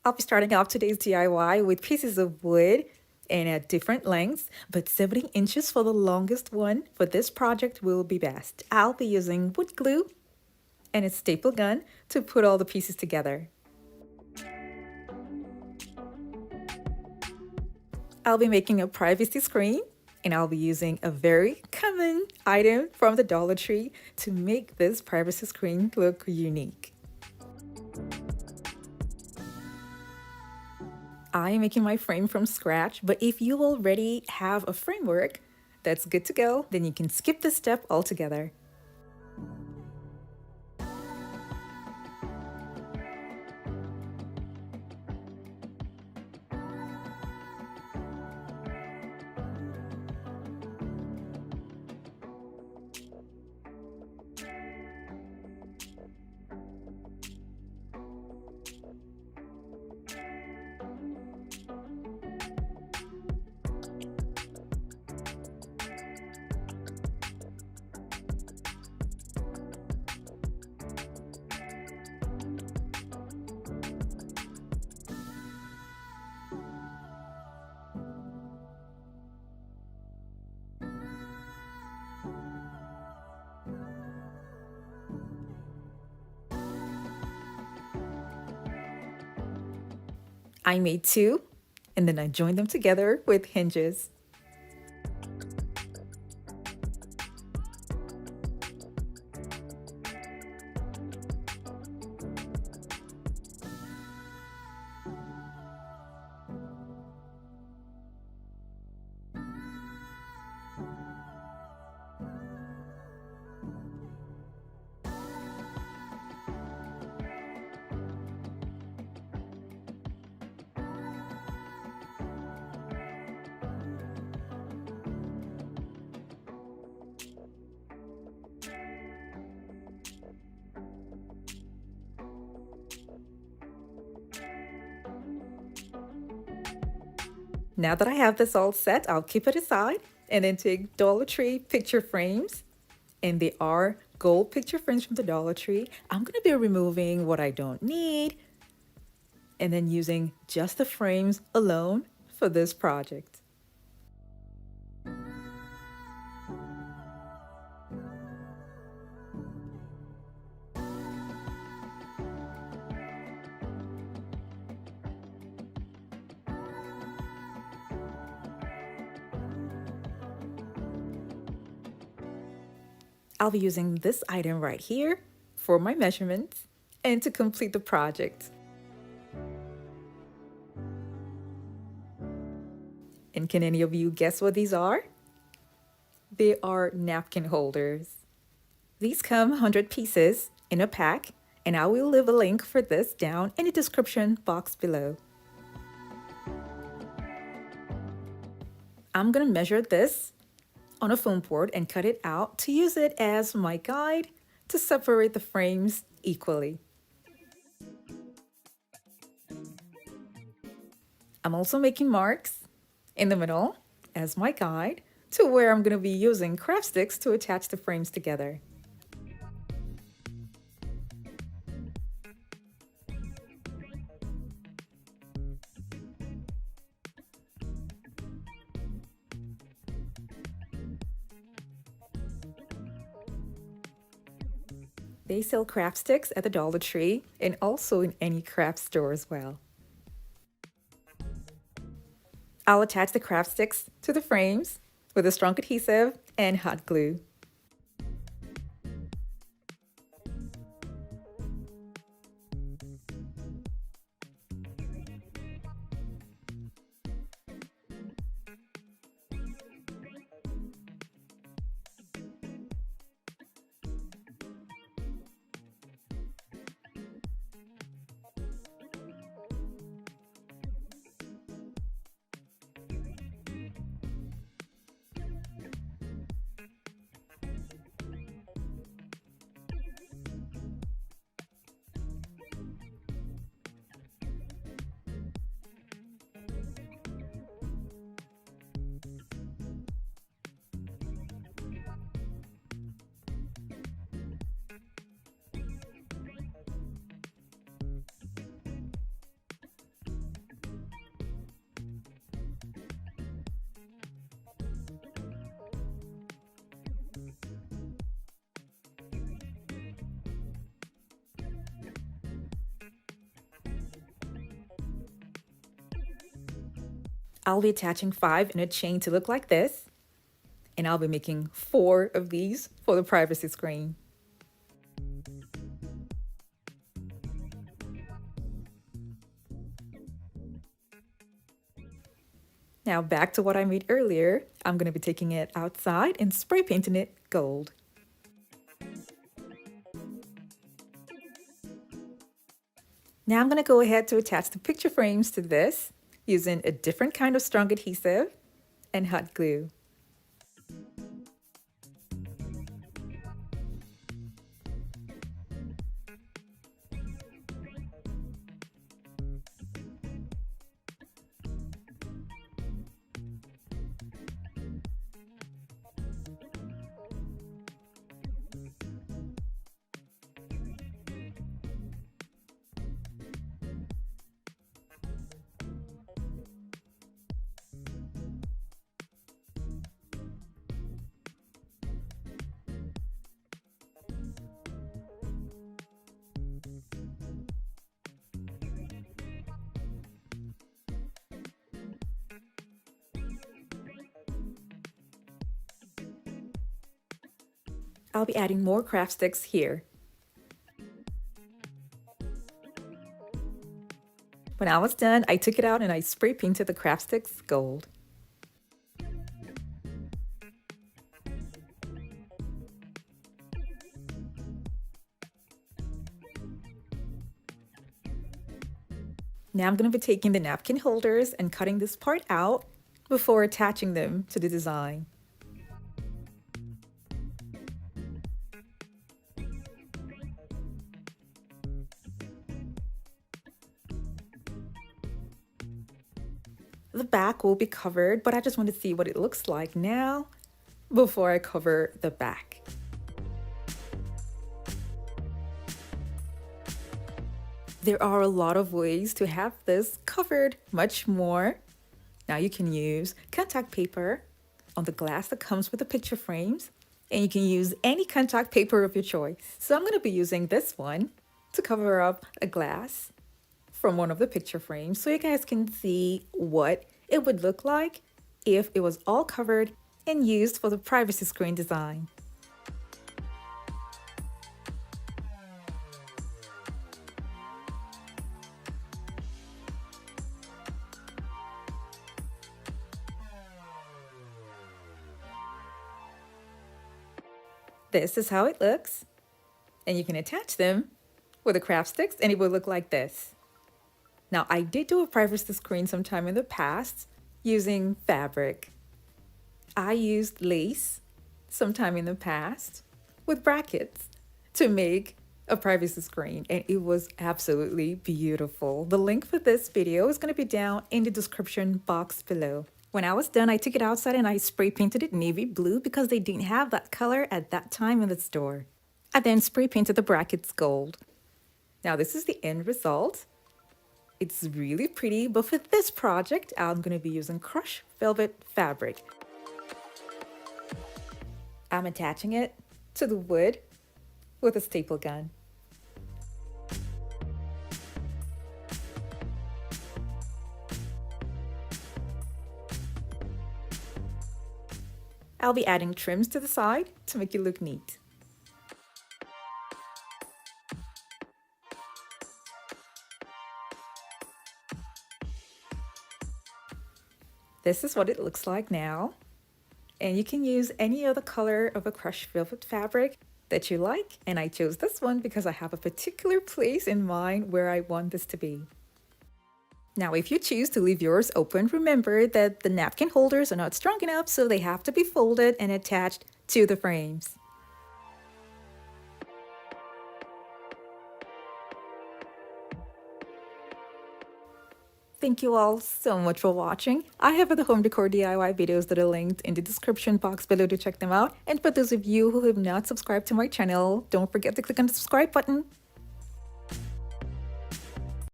I'll be starting off today's DIY with pieces of wood and at different lengths, but 70 inches for the longest one for this project will be best. I'll be using wood glue and a staple gun to put all the pieces together. I'll be making a privacy screen, and I'll be using a very common item from the Dollar Tree to make this privacy screen look unique. I am making my frame from scratch, but if you already have a framework that's good to go, then you can skip this step altogether. I made two, and then I joined them together with hinges. Now that I have this all set, I'll keep it aside and then take Dollar Tree picture frames. And they are gold picture frames from the Dollar Tree. I'm going to be removing what I don't need and then using just the frames alone for this project. I'll be using this item right here for my measurements and to complete the project. And can any of you guess what these are? They are napkin holders. These come 100 pieces in a pack, and I will leave a link for this down in the description box below. I'm gonna measure this on a foam board and cut it out to use it as my guide to separate the frames equally. I'm also making marks in the middle as my guide to where I'm going to be using craft sticks to attach the frames together. They sell craft sticks at the Dollar Tree and also in any craft store as well. I'll attach the craft sticks to the frames with a strong adhesive and hot glue. I'll be attaching 5 in a chain to look like this, and I'll be making 4 of these for the privacy screen. Now back to what I made earlier. I'm going to be taking it outside and spray painting it gold. Now I'm going to go ahead to attach the picture frames to this using a different kind of strong adhesive and hot glue. I'll be adding more craft sticks here. When I was done, I took it out and I spray painted the craft sticks gold. Now I'm going to be taking the napkin holders and cutting this part out before attaching them to the design. The back will be covered, but I just want to see what it looks like now before I cover the back. There are a lot of ways to have this covered much more. Now you can use contact paper on the glass that comes with the picture frames, and you can use any contact paper of your choice. So I'm going to be using this one to cover up a glass from one of the picture frames so you guys can see what it would look like if it was all covered and used for the privacy screen design. This is how it looks, and you can attach them with the craft sticks and it will look like this. Now, I did do a privacy screen sometime in the past using fabric. I used lace sometime in the past with brackets to make a privacy screen, and it was absolutely beautiful. The link for this video is going to be down in the description box below. When I was done, I took it outside and I spray painted it navy blue because they didn't have that color at that time in the store. I then spray painted the brackets gold. Now this is the end result. It's really pretty, but for this project, I'm going to be using crushed velvet fabric. I'm attaching it to the wood with a staple gun. I'll be adding trims to the side to make it look neat. This is what it looks like now, and you can use any other color of a crushed velvet fabric that you like, and I chose this one because I have a particular place in mind where I want this to be. Now, if you choose to leave yours open, remember that the napkin holders are not strong enough, so they have to be folded and attached to the frames. Thank you all so much for watching. I have other home decor DIY videos that are linked in the description box below to check them out. And for those of you who have not subscribed to my channel, don't forget to click on the subscribe button